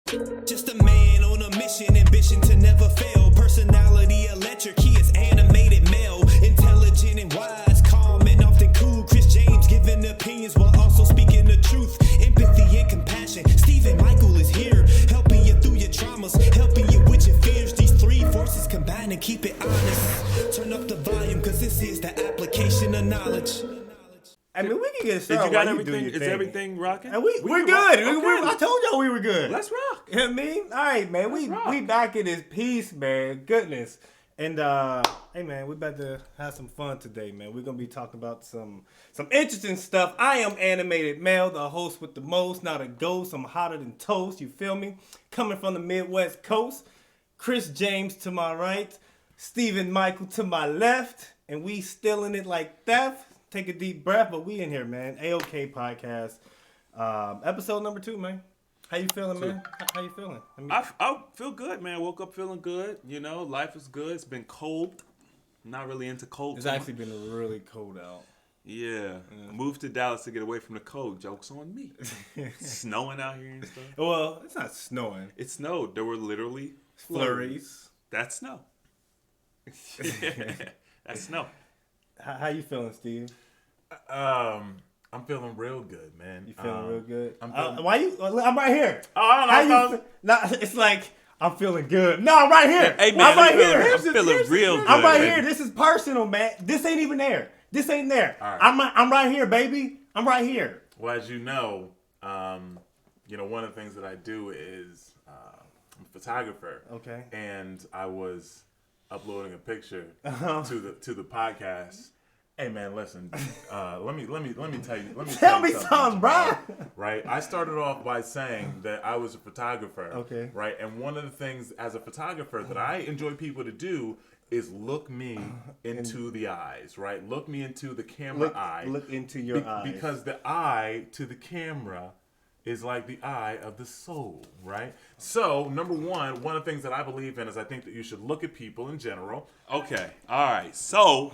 Just a man on a mission, ambition to never fail. Personality electric, he is animated male. Intelligent and wise, calm and often cool. Chris James giving opinions while also speaking the truth. Empathy and compassion. Stephen Michael is here, helping you through your traumas, helping you with your fears. These three forces combine and keep it honest. Turn up the volume, cause this is the application of knowledge. I mean, we can get started. Did you got everything? Is everything rocking? And we're good. Okay. I told y'all we were good. Let's rock. You know what I mean? All right, man. We back in this piece, man. Goodness. And hey, man, we about to have some fun today, man. We're gonna be talking about some interesting stuff. I am Animated Mel, the host with the most, not a ghost. I'm hotter than toast. You feel me? Coming from the Midwest Coast. Chris James to my right, Stephen Michael to my left, and we still in it like theft. Take a deep breath, but we in here, man. AOK podcast, episode number 2, man. How you feeling, man? How you feeling? I feel good, man. Woke up feeling good. You know, life is good. It's been cold. Not really into cold. It's actually been really cold out. Yeah. Moved to Dallas to get away from the cold. Joke's on me. Snowing out here and stuff. Well, it's not snowing. It snowed. There were literally flurries. That's snow. That's snow. How you feeling, Steve? I'm feeling real good, man. You feeling real good? I'm feeling... I'm right here. Oh, I don't know. Nah, it's like I'm feeling good. No, I'm right here. Hey, man, I'm right here. I'm feeling real good. I'm right here. This is personal, man. This ain't even there. This ain't there. Right. I'm right here, baby. I'm right here. Well, as you know, one of the things that I do is I'm a photographer. Okay. And I was uploading a picture to the podcast. Hey man, listen. Let me tell you. Tell me something, bro. Right. I started off by saying that I was a photographer. Okay. Right. And one of the things as a photographer that I enjoy people to do is look me into the eyes. Right. Look me into the camera eye. Look into your eyes. Because the eye to the camera is like the eye of the soul, right? So, number one of the things that I believe in is I think that you should look at people in general. Okay. All right. So,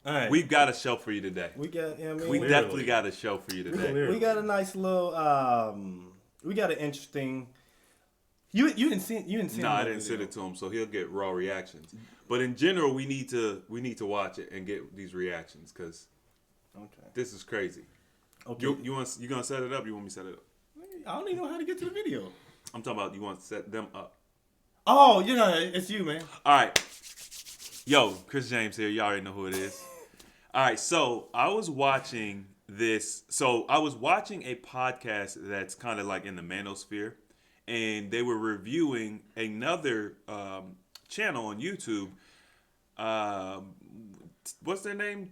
all right. we've got a show for you today. We got, you know what I mean? We definitely got a show for you today. We got a nice little, we got an interesting, you didn't see No, I didn't send it to him, so he'll get raw reactions. But in general, we need to watch it and get these reactions because this is crazy. Okay. You gonna set it up? You want me to set it up? I don't even know how to get to the video. I'm talking about you want to set them up. Oh, it's you, man. All right. Yo, Chris James here. You already know who it is. All right. So I was watching this. So I was watching a podcast that's kind of like in the manosphere, and they were reviewing another channel on YouTube. What's their name?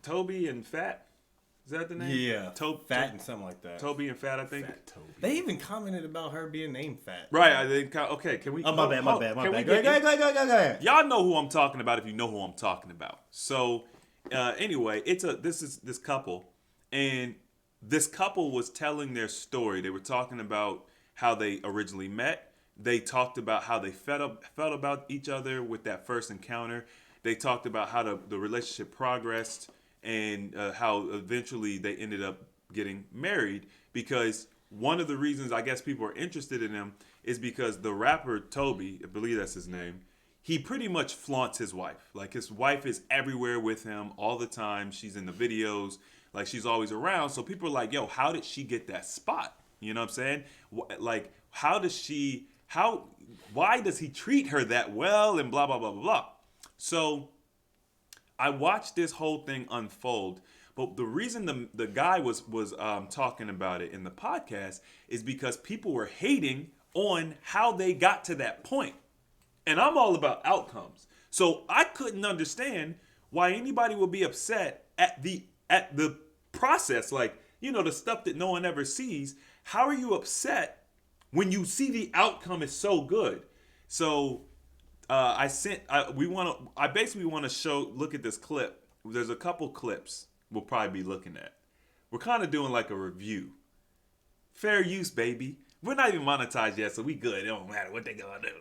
Tobe and Fat. Is that the name? Yeah. Fat and something like that. Tobe and Fat, I think. Fat Tobe. They even commented about her being named Fat. Right. I think. Okay. Can we? Oh, my bad. Go ahead. Y'all know who I'm talking about if you know who I'm talking about. So, anyway, this couple, and this couple was telling their story. They were talking about how they originally met. They talked about how they felt about each other with that first encounter. They talked about how the relationship progressed. And how eventually they ended up getting married, because one of the reasons I guess people are interested in them is because the rapper Tobe, I believe that's his name, he pretty much flaunts his wife. Like, his wife is everywhere with him all the time. She's in the videos, like, she's always around. So people are like, yo, how did she get that spot? You know what I'm saying? Like, why does he treat her that well, and blah, blah, blah, blah, blah. So I watched this whole thing unfold, but the reason the guy was talking about it in the podcast is because people were hating on how they got to that point. And I'm all about outcomes. So I couldn't understand why anybody would be upset at the process, like, the stuff that no one ever sees. How are you upset when you see the outcome is so good? So I basically want to look at this clip. There's a couple clips we'll probably be looking at. We're kind of doing like a review. Fair use, baby. We're not even monetized yet, so we good. It don't matter what they gonna do.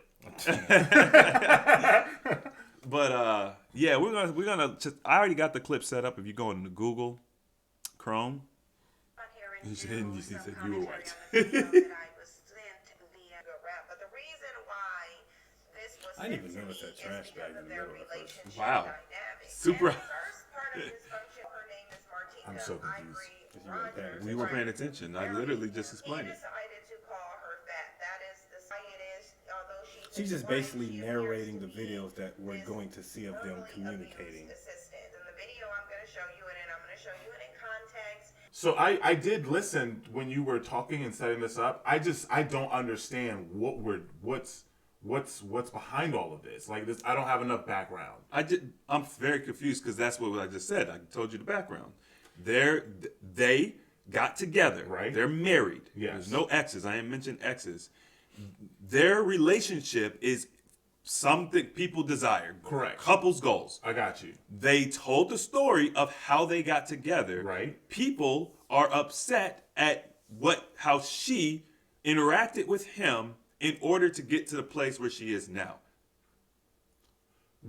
But yeah, we're gonna. I already got the clip set up. If you go into Google, Chrome, you said you were white. that I was sent I didn't even notice that trash bag in the middle at first. Wow. Super. I'm so confused. We were paying attention. I literally just explained it. She's just basically narrating the videos that we're going to see of them communicating. So I did listen when you were talking and setting this up. I don't understand what's behind all of this. Like this, I don't have enough background. I'm very confused because that's what I just said. I told you the background. They got together. Right. They're married. Yes. There's no exes. I ain't mentioned exes. Their relationship is something people desire. Correct. Couples goals. I got you. They told the story of how they got together. Right. People are upset at how she interacted with him in order to get to the place where she is now.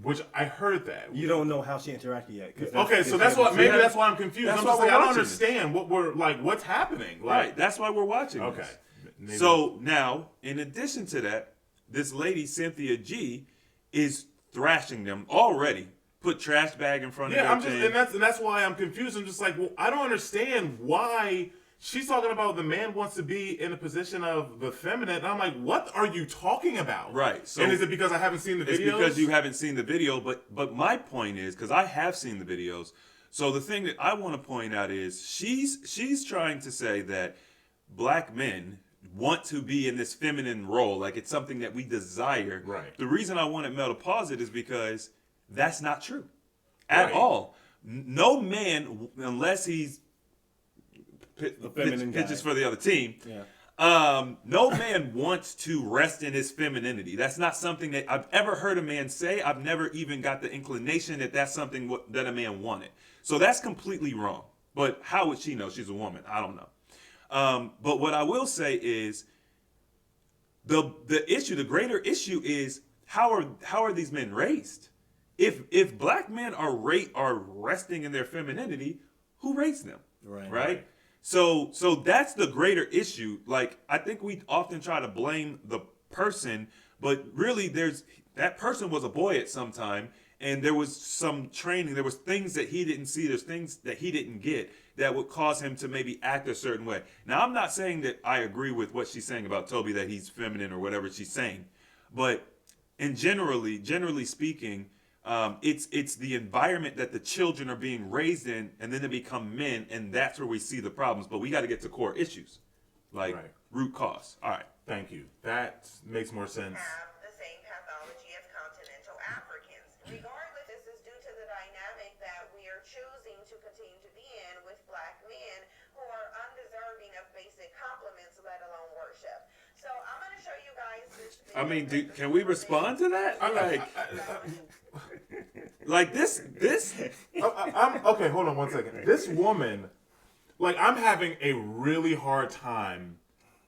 Which I heard that. You don't know how she interacted yet. Okay, so that's why I'm confused. That's I'm why just we're like, I don't watching understand what's happening. Like, Right. That's why we're watching okay. this. Maybe. So now, in addition to that, this lady, Cynthia G, is thrashing them already. Put trash bag in front of yeah, their and that's why I'm confused. I'm just like, well, I don't understand why she's talking about the man wants to be in a position of the feminine. And I'm like, what are you talking about? Right. So and is it because I haven't seen the videos? It's because you haven't seen the video, but my point is, because I have seen the videos, so the thing that I want to point out is she's trying to say that black men want to be in this feminine role, like it's something that we desire. Right. The reason I wanted Mel to pause it is because that's not true at Right. all. No man, unless he's feminine pitches guy. for the other team. Yeah. No man wants to rest in his femininity. That's not something that I've ever heard a man say. I've never even got the inclination that that's something that a man wanted. So that's completely wrong. But how would she know? She's a woman. I don't know. But what I will say is the greater issue is how are these men raised? If black men are resting in their femininity, who raised them? Right? So that's the greater issue. Like, I think we often try to blame the person, but really that person was a boy at some time, and there was some training, there was things that he didn't see, there's things that he didn't get that would cause him to maybe act a certain way. Now, I'm not saying that I agree with what she's saying about Toby, that he's feminine or whatever she's saying, but generally speaking, it's the environment that the children are being raised in, and then they become men, and that's where we see the problems. But we got to get to core issues, like Right. root cause. All right. Thank you. That makes more sense. Have the same pathology as continental Africans. Regardless, this is due to the dynamic that we are choosing to continue to be in with black men who are undeserving of basic compliments, let alone worship. So I'm going to show you guys this video. I mean, can we respond to that? Like this. I'm okay. Hold on one second. This woman, like, I'm having a really hard time,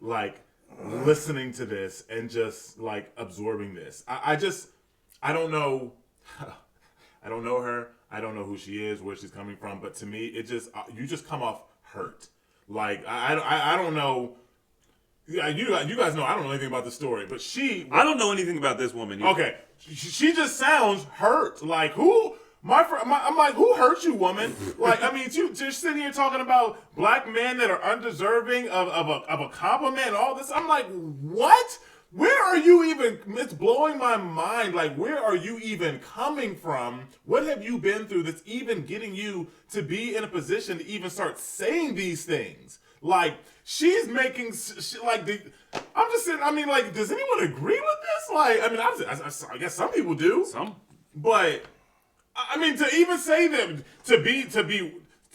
like, listening to this and just like absorbing this. I don't know. I don't know her. I don't know who she is, where she's coming from. But to me, it just you just come off hurt. Like I don't know. Yeah, you guys know I don't know anything about the story, but I don't know anything about this woman. Okay, she just sounds hurt. Like, who? I'm like, who hurt you, woman? Like, I mean, you're sitting here talking about black men that are undeserving of a compliment and all this. I'm like, what? Where are you even? It's blowing my mind. Like, where are you even coming from? What have you been through that's even getting you to be in a position to even start saying these things? Like, she's making, I'm just saying, I mean, like, does anyone agree with this? Like, I mean, I guess some people do. Some. But, I mean, to even say that,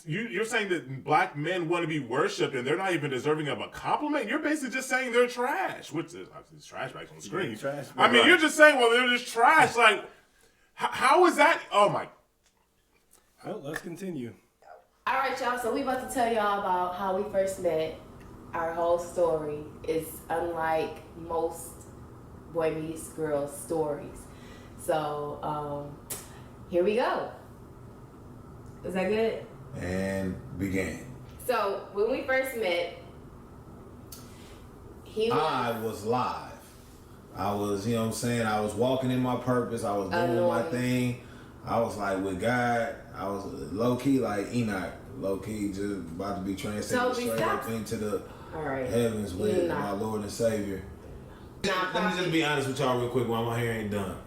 you're saying that black men want to be worshipped and they're not even deserving of a compliment? You're basically just saying they're trash, which is trash back on the screen. Yeah, trash, I mean, right. you're just saying, well, they're just trash. Like, how is that? Oh, my. Well, let's continue. All right, y'all. So we about to tell y'all about how we first met. Our whole story is unlike most boy meets girl stories. So here we go. Is that good? And began. So when we first met, I was live. I was, you know what I'm saying, I was walking in my purpose. I was doing my thing. I was like with God. I was low key like Enoch. Low key just about to be transcended straight up into the heavens with my Lord and Savior. Let me just be honest with y'all real quick while my hair ain't done.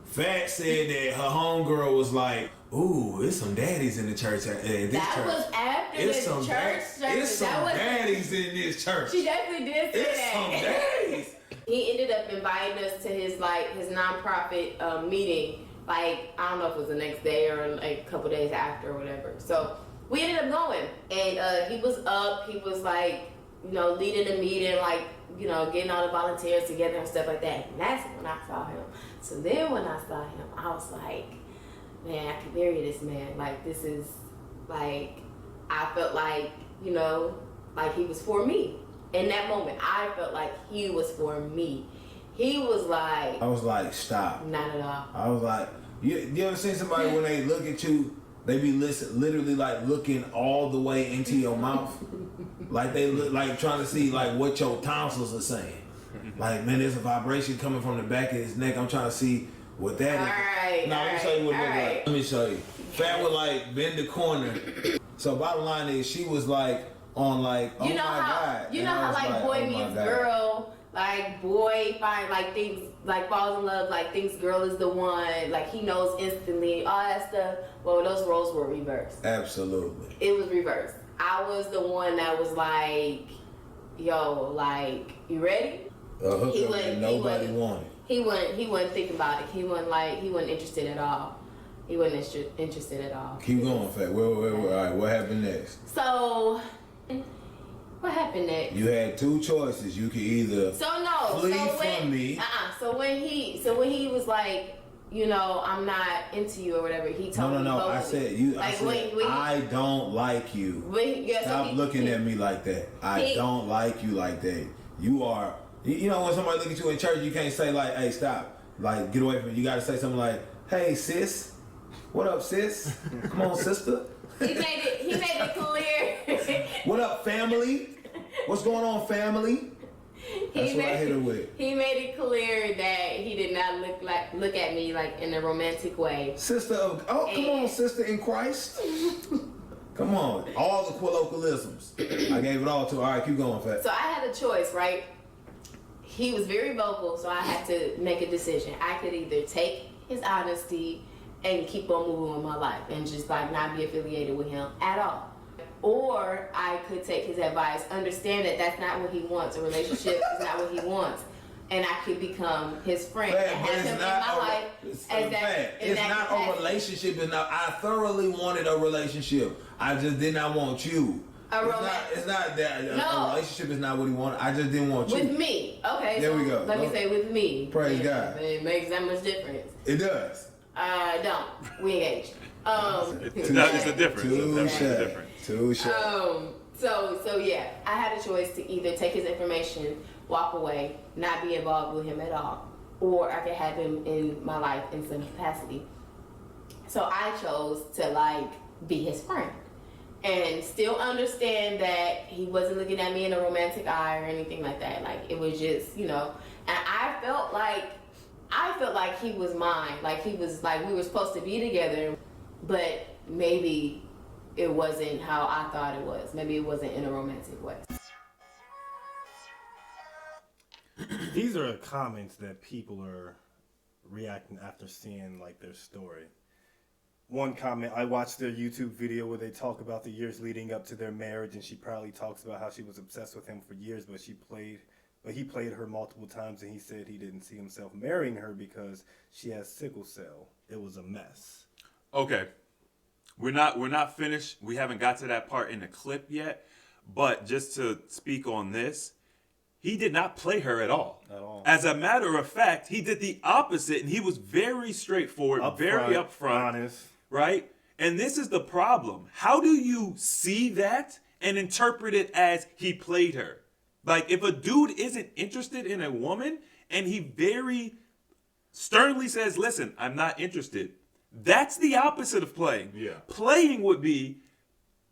Fat said that her homegirl was like, ooh, it's some daddies in the church. Was after the church. It's some daddies in this church. She definitely did say it's some daddies. He ended up inviting us to his nonprofit meeting. Like, I don't know if it was the next day or like a couple days after or whatever. So we ended up going, and he was up. He was like, leading the meeting, like, getting all the volunteers together and stuff like that. And that's when I saw him. So then when I saw him, I was like, man, I can marry this man. Like, this is, like, I felt like, like he was for me. In that moment, I felt like he was for me. He was like... I was like, stop. Not at all. I was like, you ever seen somebody when they look at you, they be literally like looking all the way into your mouth? Like they look like trying to see like what your tonsils are saying. Like, man, there's a vibration coming from the back of his neck. I'm trying to see what that is. Right, let me show you what it look like. Let me show you. Fat would like bend the corner. So bottom line is she was like on like, oh my God. You know how like boy meets girl, like boy find like things, like falls in love, like thinks girl is the one, like he knows instantly, all that stuff. Well, those roles were reversed. Absolutely. It was reversed. I was the one that was like, yo, like, you ready? Nobody wanted. He wasn't thinking about it. He wasn't interested at all. He wasn't interested at all. Keep going, Fat. All right, what happened next? So, what happened next? You had two choices. You could either flee from me. So when he was like, I'm not into you or whatever, he told me. No. I said I don't like you. Stop looking at me like that. I don't like you like that. You are. When somebody look at you in church, you can't say like, "Hey, stop!" Like, get away from me. You gotta say something like, "Hey, sis, what up, sis? Come on, sister." He made it clear. What up, family? What's going on, family? That's what I hit her with. He made it clear that he did not look at me like in a romantic way. Come on, sister in Christ. Come on, all the colloquialisms. I gave it all to her. All right, keep going, Fat. So I had a choice, right? He was very vocal, so I had to make a decision. I could either take his honesty and keep on moving with my life and just like not be affiliated with him at all. Or I could take his advice, understand that that's not what he wants. A relationship is not what he wants. And I could become his friend and have him in my life. It's not a relationship. I thoroughly wanted a relationship. I just did not want you. It's not that a relationship is not what he wanted. I just didn't want you. With me. Okay. There we go. Let me say with me. Praise God. It makes that much difference. It does. Don't. We engaged. It's a difference. Touche. So yeah, I had a choice to either take his information, walk away, not be involved with him at all, or I could have him in my life in some capacity. So I chose to like be his friend and still understand that he wasn't looking at me in a romantic eye or anything like that. Like it was just, and I felt like he was mine. Like he was like we were supposed to be together, but maybe it wasn't how I thought it was. Maybe it wasn't in a romantic way. These are comments that people are reacting after seeing like their story. One comment, I watched their YouTube video where they talk about the years leading up to their marriage, and she proudly talks about how she was obsessed with him for years, but he played her multiple times, and he said he didn't see himself marrying her because she has sickle cell. It was a mess. Okay. We're not finished. We haven't got to that part in the clip yet. But just to speak on this, he did not play her at all. At all. As a matter of fact, he did the opposite, and he was very straightforward, very upfront, honest. Right? And this is the problem. How do you see that and interpret it as he played her? Like, if a dude isn't interested in a woman and he very sternly says, listen, I'm not interested, that's the opposite of playing. Yeah. Playing would be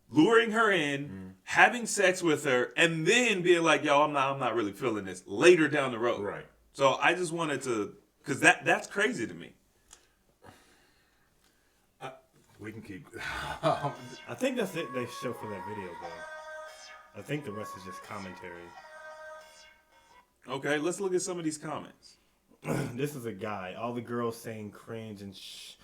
luring her in, having sex with her, and then being like, yo, I'm not really feeling this later down the road. Right. So I just wanted to, because that's crazy to me. We can keep. I think that's it they show for that video, though. I think the rest is just commentary. Okay, let's look at some of these comments. This is a guy. All the girls saying cringe and shh.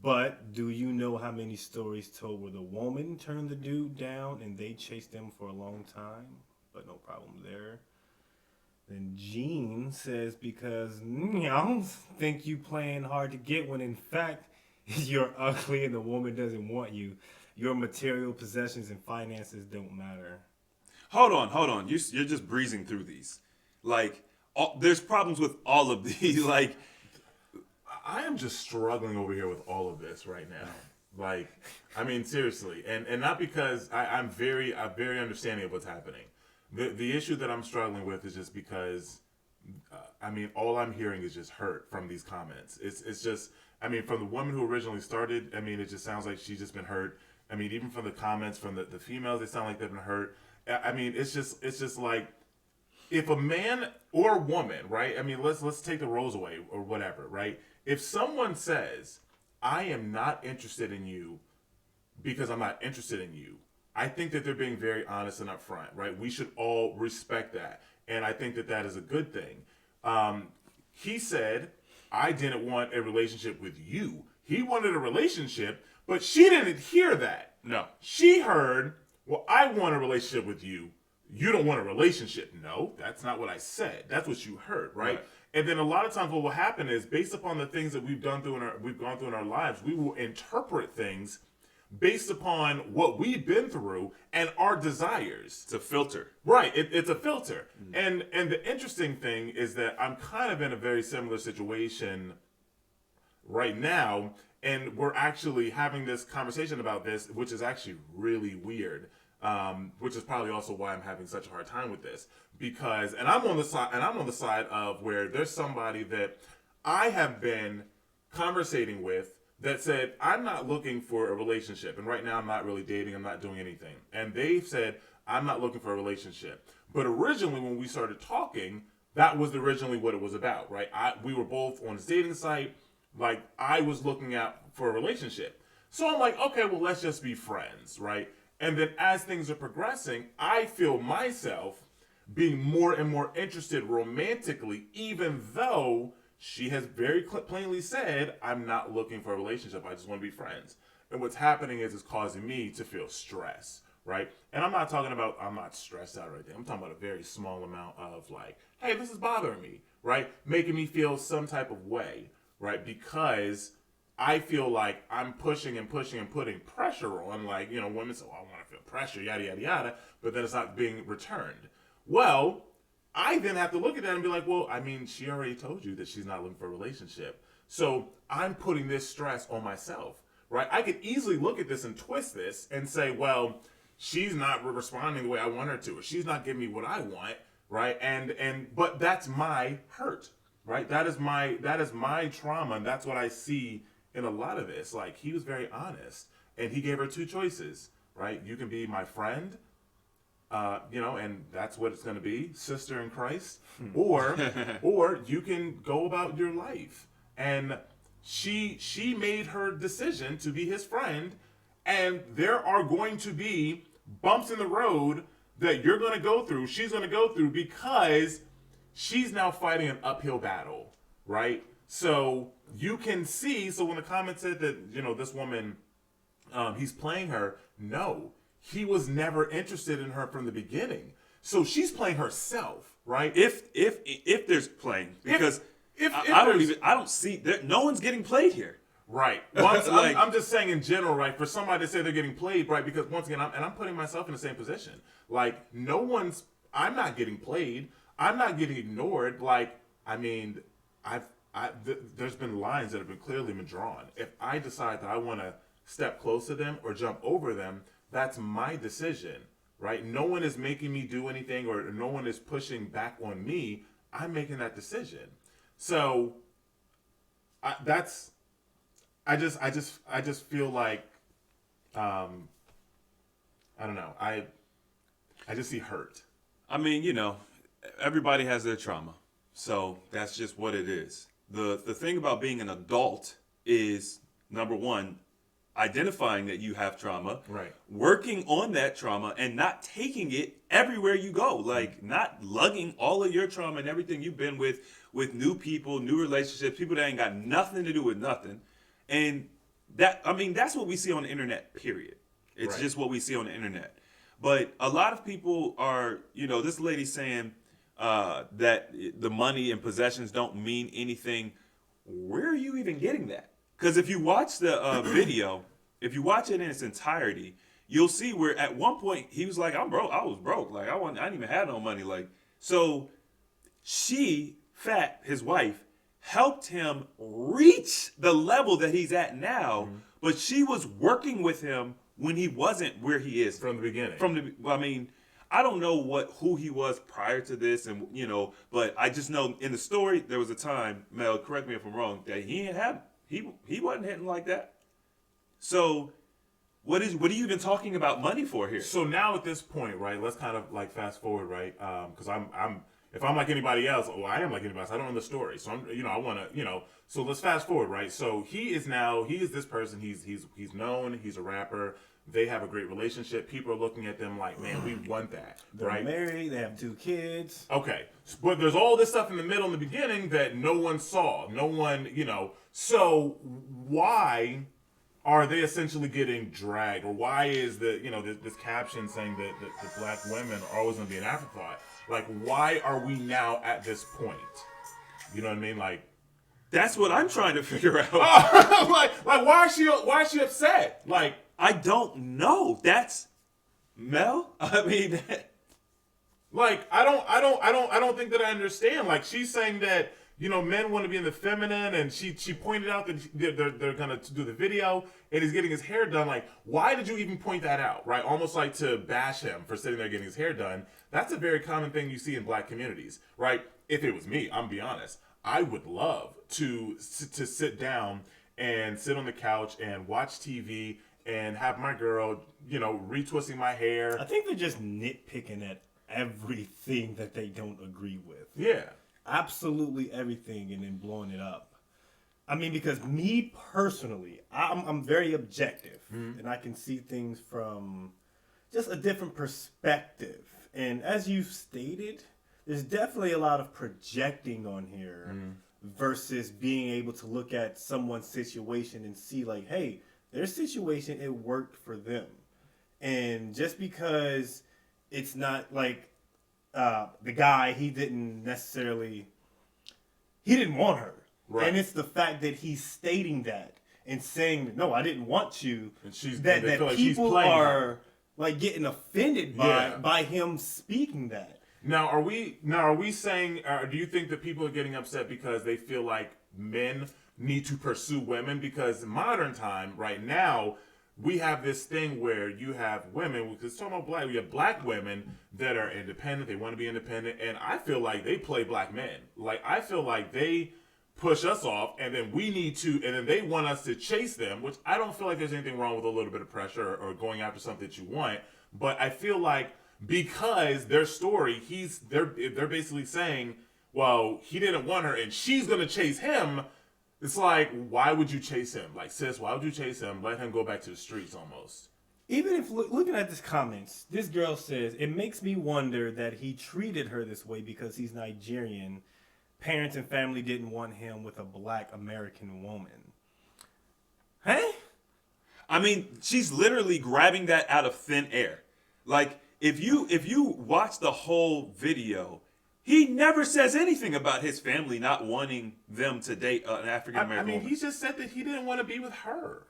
But do you know how many stories told where the woman turned the dude down and they chased them for a long time? But no problem there. Then Gene says, because I don't think you playing hard to get when in fact you're ugly and the woman doesn't want you. Your material possessions and finances don't matter. Hold on. You're just breezing through these. Like, there's problems with all of these. Like, I am just struggling over here with all of this right now. Like, I mean, seriously, and not because I'm very understanding of what's happening. The issue that I'm struggling with is just because, I mean, all I'm hearing is just hurt from these comments. It's just, I mean, from the woman who originally started, I mean, it just sounds like she's just been hurt. I mean, even from the comments from the females, they sound like they've been hurt. I mean, it's just like, if a man or a woman, right? I mean, let's take the roles away or whatever, right? If someone says, I am not interested in you because I'm not interested in you, I think that they're being very honest and upfront, right? We should all respect that. And I think that that is a good thing. He said, I didn't want a relationship with you. He wanted a relationship, but she didn't hear that. no. She heard, well, I want a relationship with you. You don't want a relationship. No, that's not what I said. That's what you heard, right? And then a lot of times what will happen is, based upon the things that we've gone through in our lives, we will interpret things based upon what we've been through and our desires. It's a filter. Right, it's a filter. And the interesting thing is that I'm kind of in a very similar situation right now, and we're actually having this conversation about this, which is actually really weird. Which is probably also why I'm having such a hard time with this, because I'm on the side of where there's somebody that I have been conversating with that said, I'm not looking for a relationship, and right now I'm not really dating, I'm not doing anything, and they've said I'm not looking for a relationship. But originally when we started talking, that was originally what it was about, right? We were both on this dating site, like I was looking out for a relationship. So I'm like, okay, well, let's just be friends, right? And then as things are progressing, I feel myself being more and more interested romantically, even though she has very plainly said, I'm not looking for a relationship. I just want to be friends. And what's happening is it's causing me to feel stress, right? And I'm not stressed out right there. I'm talking about a very small amount of like, hey, this is bothering me, right? Making me feel some type of way, right? Because I feel like I'm pushing and putting pressure on, like, you know, women say, well, I want to feel pressure, yada, yada, yada, but then it's not being returned. Well, I then have to look at that and be like, well, I mean, she already told you that she's not looking for a relationship. So I'm putting this stress on myself, right? I could easily look at this and twist this and say, well, she's not responding the way I want her to, or she's not giving me what I want, right? But that's my hurt, right? That is my trauma, and that's what I see in a lot of this. Like, he was very honest, and he gave her two choices, right? You can be my friend, you know, and that's what it's going to be, sister in Christ, or you can go about your life. And she made her decision to be his friend, and there are going to be bumps in the road that you're going to go through, she's going to go through, because she's now fighting an uphill battle, right? So you can see, so when the comment said that, you know, this woman, he's playing her, no, he was never interested in her from the beginning. So she's playing herself, right? If there's playing, because I don't see, no one's getting played here. Right. Once, I'm just saying in general, right? For somebody to say they're getting played, right? Because once again, I'm putting myself in the same position. Like, I'm not getting played. I'm not getting ignored. Like, I mean, there's been lines that have been clearly been drawn. If I decide that I want to step close to them or jump over them, that's my decision, right? No one is making me do anything, or no one is pushing back on me. I'm making that decision. So I just feel like, I don't know. I just see hurt. I mean, you know, everybody has their trauma. So that's just what it is. The thing about being an adult is, number one, identifying that you have trauma, Right. working on that trauma and not taking it everywhere you go, like not lugging all of your trauma and everything you've been with new people, new relationships, people that ain't got nothing to do with nothing. And that's what we see on the internet, period. It's Right. just what we see on the internet. But a lot of people are, this lady saying that the money and possessions don't mean anything. Where are you even getting that? Because if you watch the video, if you watch it in its entirety, you'll see where at one point he was like, "I'm broke. I was broke. Like I didn't even have no money." Like, so she, Fat, his wife, helped him reach the level that he's at now. Mm-hmm. But she was working with him when he wasn't where he is From the beginning. I don't know who he was prior to this, and but I just know in the story there was a time, Mel, correct me if I'm wrong, that he wasn't hitting like that. So what are you even talking about money for here? So now at this point, right? Let's kind of like fast forward, right? Because if I'm like anybody else, I am like anybody else. I don't know the story, so I want to, So let's fast forward, right? So he is this person. He's known. He's a rapper. They have a great relationship. People are looking at them like, man, we want that. They're right? married. They have 2 kids. Okay. But there's all this stuff in the middle, in the beginning, that no one saw. No one, So why are they essentially getting dragged? Or why is this caption saying that the black women are always going to be an afterthought? Like, why are we now at this point? You know what I mean? Like, that's what I'm trying to figure out. like why is she upset? Like, I don't know. That's Mel. I mean, like I don't think that I understand. Like, she's saying that men want to be in the feminine, and she pointed out that they're gonna do the video, and he's getting his hair done. Like, why did you even point that out? Right, almost like to bash him for sitting there getting his hair done. That's a very common thing you see in black communities, right? If it was me, I'm gonna be honest, I would love to sit down and sit on the couch and watch TV and have my girl, retwisting my hair. I think they're just nitpicking at everything that they don't agree with. Yeah. Absolutely everything, and then blowing it up. I mean, because me personally, I'm very objective, and I can see things from just a different perspective. And as you've stated, there's definitely a lot of projecting on here versus being able to look at someone's situation and see like, hey, their situation, it worked for them. And just because it's not like the guy, he didn't want her. Right. And it's the fact that he's stating that and saying, no, I didn't want you. And that people are like getting offended by him speaking that. Now, are we saying, do you think that people are getting upset because they feel like men need to pursue women? Because in modern time, right now, we have this thing where you have women, because talking about we have black women that are independent, they want to be independent, and I feel like they play black men. Like, I feel like they push us off, and then and then they want us to chase them, which I don't feel like there's anything wrong with a little bit of pressure or going after something that you want, but I feel like because their story, they're basically saying, well, he didn't want her, and she's going to chase him. It's like, why would you chase him? Like, sis, why would you chase him? Let him go back to the streets almost. Even if, looking at this comments, this girl says, it makes me wonder that he treated her this way because he's Nigerian. Parents and family didn't want him with a black American woman. Hey? I mean, she's literally grabbing that out of thin air. Like, if you watch the whole video, he never says anything about his family not wanting them to date an African-American woman. He just said that he didn't want to be with her.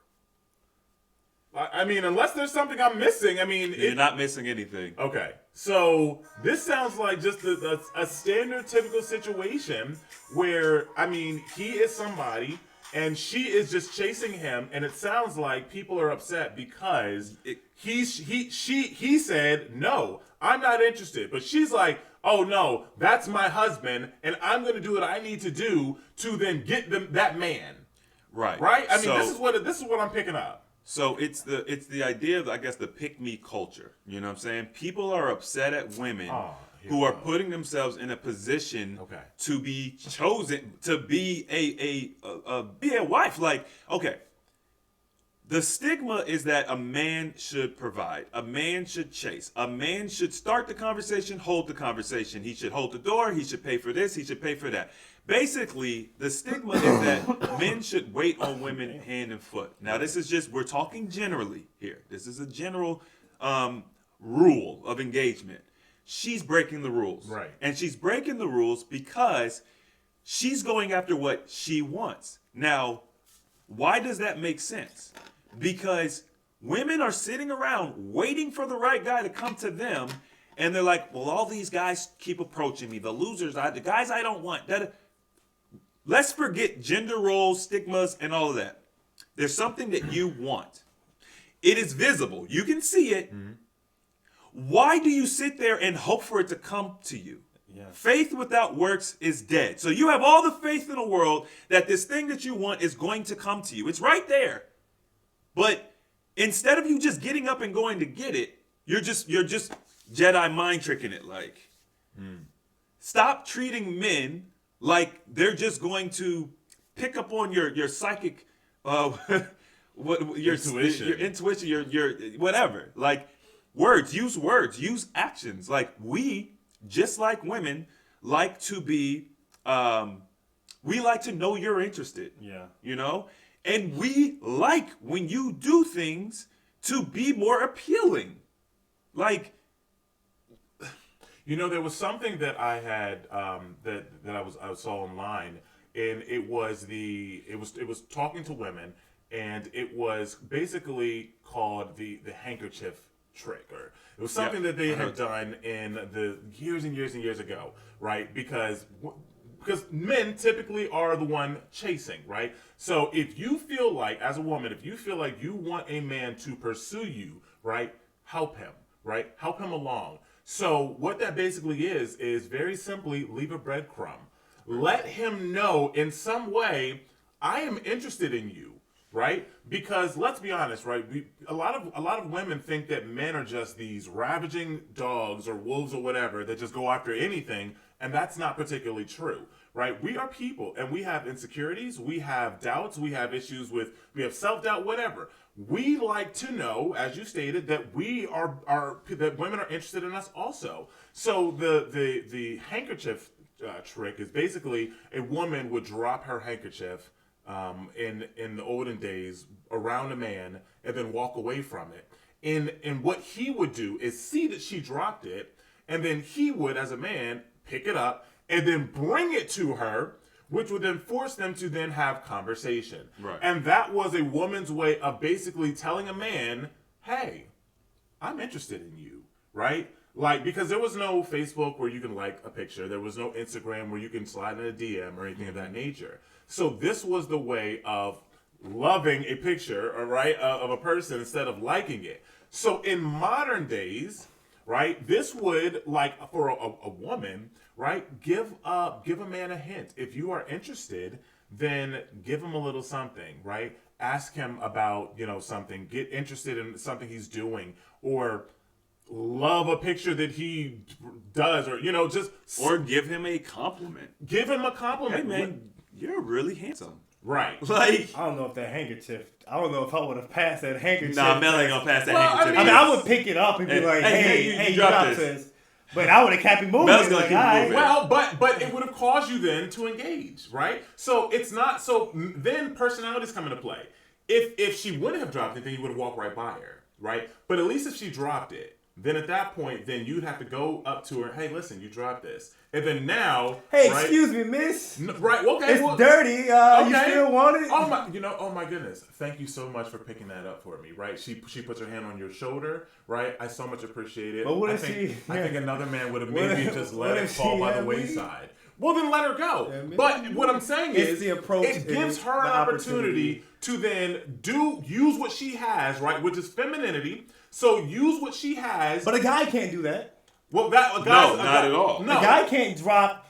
I mean, unless there's something I'm missing, You're not missing anything. Okay. So, this sounds like just a standard, typical situation where, he is somebody, and she is just chasing him, and it sounds like people are upset because he said, no, I'm not interested. But she's like, oh no, that's my husband, and I'm going to do what I need to do to then get that man. Right. Right? This is what I'm picking up. So it's the idea of, I guess, the pick me culture. You know what I'm saying? People are upset at women who are putting themselves in a position to be chosen to be be a wife. Like, okay, the stigma is that a man should provide, a man should chase, a man should start the conversation, hold the conversation. He should hold the door. He should pay for this. He should pay for that. Basically, the stigma is that men should wait on women hand and foot. Now, this is just, we're talking generally here. This is a general rule of engagement. She's breaking the rules. Right. And she's breaking the rules because she's going after what she wants. Now, why does that make sense? Because women are sitting around waiting for the right guy to come to them, and they're like, well, all these guys keep approaching me. The losers, the guys I don't want. Let's forget gender roles, stigmas, and all of that. There's something that you want. It is visible. You can see it. Mm-hmm. Why do you sit there and hope for it to come to you? Yeah. Faith without works is dead. So you have all the faith in the world that this thing that you want is going to come to you. It's right there. But instead of you just getting up and going to get it, you're just Jedi mind tricking it. Like, stop treating men like they're just going to pick up on your psychic, your intuition, your whatever. Like, use actions. Like, we, just like women, like to be, we like to know you're interested. Yeah. You know? And we like when you do things to be more appealing. Like, you know, there was something that I had that I saw online, and it was talking to women, and it was basically called the handkerchief trick, or it was something that they had done in the years and years and years ago, right? Because men typically are the one chasing, right? So if you feel like, as a woman, if you feel like you want a man to pursue you, right, help him, right? Help him along. So what that basically is very simply leave a breadcrumb. Let him know in some way, I am interested in you, right? Because let's be honest, right? A lot of women think that men are just these ravaging dogs or wolves or whatever that just go after anything, and that's not particularly true, right? We are people, and we have insecurities, we have doubts, we have issues we have self-doubt, whatever. We like to know, as you stated, that that women are interested in us also. So the handkerchief trick is basically a woman would drop her handkerchief in the olden days around a man and then walk away from it. And what he would do is see that she dropped it, and then he would, as a man, pick it up and then bring it to her, which would then force them to then have conversation. Right. And that was a woman's way of basically telling a man, hey, I'm interested in you, right? Like, because there was no Facebook where you can like a picture. There was no Instagram where you can slide in a DM or anything of that nature. So this was the way of loving a picture, right, of a person instead of liking it. So in modern days, right, this would, like, for a woman, right, give a man a hint. If you are interested, then give him a little something, right? Ask him about, something. Get interested in something he's doing, or love a picture that he does, or, or give him a compliment. Give him a compliment. Hey, man, you're really handsome. Right. Like, I don't know if that handkerchief, I don't know if I would have passed that handkerchief. Nah, Mel ain't gonna pass that handkerchief. I would pick it up and be like, hey, you dropped this. But I would have kept it moving. Mel's gonna keep it moving. Well, but it would have caused you then to engage, right? So it's not, so then personalities come into play. If she wouldn't have dropped it, then you would have walked right by her, right? But at least if she dropped it, then at that point, then you'd have to go up to her, hey, listen, you dropped this. And then now, hey, right, excuse me, miss. Right, okay. It's dirty. Okay. You still want it? Oh my goodness. Thank you so much for picking that up for me, right? She puts her hand on your shoulder, right? I so much appreciate it. But what I if think another man would have maybe just let it fall by the wayside. Well, then let her go. Yeah, but what I'm saying is, it gives her an opportunity to then use what she has, right, which is femininity. So use what she has. But a guy can't do that. Well, not at all. No. A guy can't drop.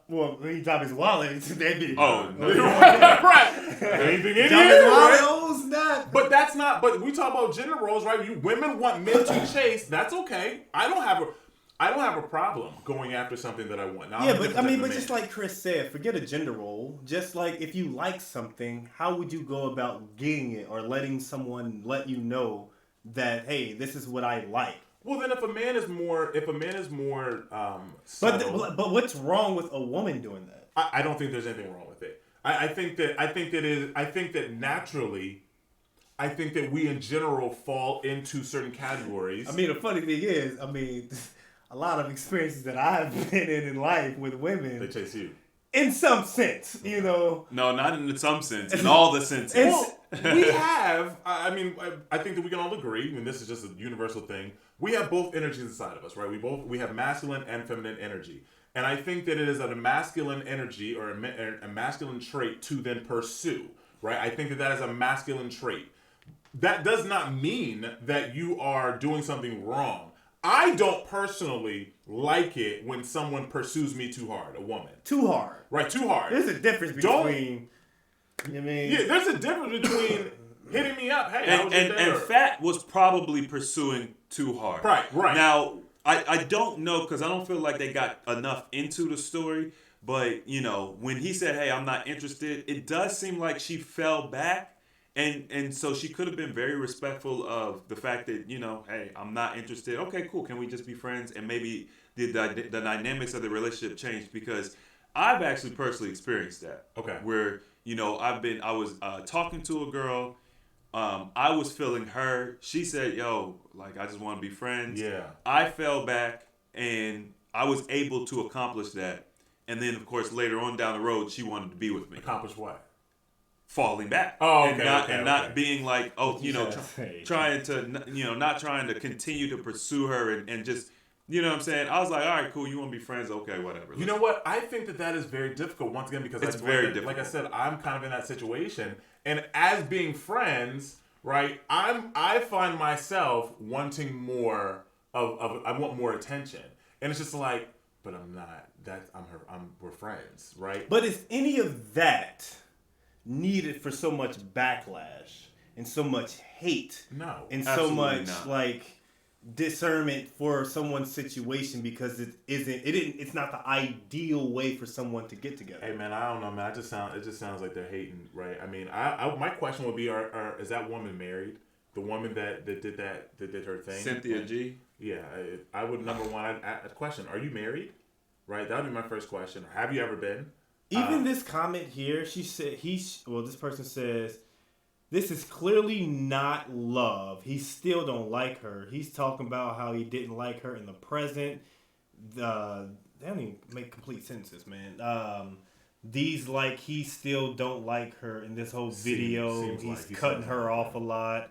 When he drop his wallet, that'd be. Oh, no. Right. Anything in here? Right? Not. But that's not. But we talk about gender roles, right? Women want men to chase. That's okay. I I don't have a problem going after something that I want. Now, Yeah, but just like Chris said, forget a gender role. Just like if you like something, how would you go about getting it or letting someone let you know that, hey, this is what I like? Well, then if a man is more subtle, but what's wrong with a woman doing that? I don't think there's anything wrong with it. I think that naturally, I think that we in general fall into certain categories. I mean, the funny thing is, a lot of experiences that I've been in life with women, They chase you. in some sense, you know. No, not in some sense. In all the senses. Well, we have. I think that we can all agree, and this is just a universal thing. We have both energies inside of us, right? We have masculine and feminine energy, and I think that it is a masculine energy or a masculine trait to then pursue, right? I think that is a masculine trait. That does not mean that you are doing something wrong. I don't personally like it when someone pursues me too hard, a woman. Too hard. Right, too hard. There's a difference between, you know what I mean? Yeah, there's a difference between hitting me up, hey, how was your day? And Fat was probably pursuing too hard. Right. Now, I don't know, because I don't feel like they got enough into the story, but, you know, when he said, hey, I'm not interested, it does seem like she fell back. And so she could have been very respectful of the fact that, you know, hey, I'm not interested. Okay, cool. Can we just be friends? And maybe the dynamics of the relationship changed, because I've actually personally experienced that. Okay. Where, you know, I was talking to a girl. I was feeling her. She said, yo, like, I just want to be friends. Yeah. I fell back, and I was able to accomplish that. And then, of course, later on down the road, she wanted to be with me. Accomplish what? Falling back. Oh, and okay. not being like, oh, you know, Yeah. trying to, you know, not trying to continue to pursue her and just, you know what I'm saying? I was like, all right, cool. You want to be friends? Okay, whatever. You know what? I think that is very difficult, once again, because It's very difficult. Like I said, I'm kind of in that situation. And as being friends, right, I find myself wanting more I want more attention. And it's just like, but I'm not. We're friends, right? But is any of that needed for so much backlash and so much hate? No, and so absolutely much not. like discernment for someone's situation, because it's not the ideal way for someone to get together. Hey man, I don't know, man. It just sounds like they're hating, right? I mean, my question would be, is that woman married? The woman that did her thing, Cynthia G. Yeah, I would, number one, I'd question: are you married? Right, that would be my first question. Have you ever been? Even this comment here, she said this person says, this is clearly not love. He still don't like her. He's talking about how he didn't like her in the present. They don't even make complete sentences, man. These, like, he still don't like her in this whole video. Seems He's like he cutting says her that. off a lot.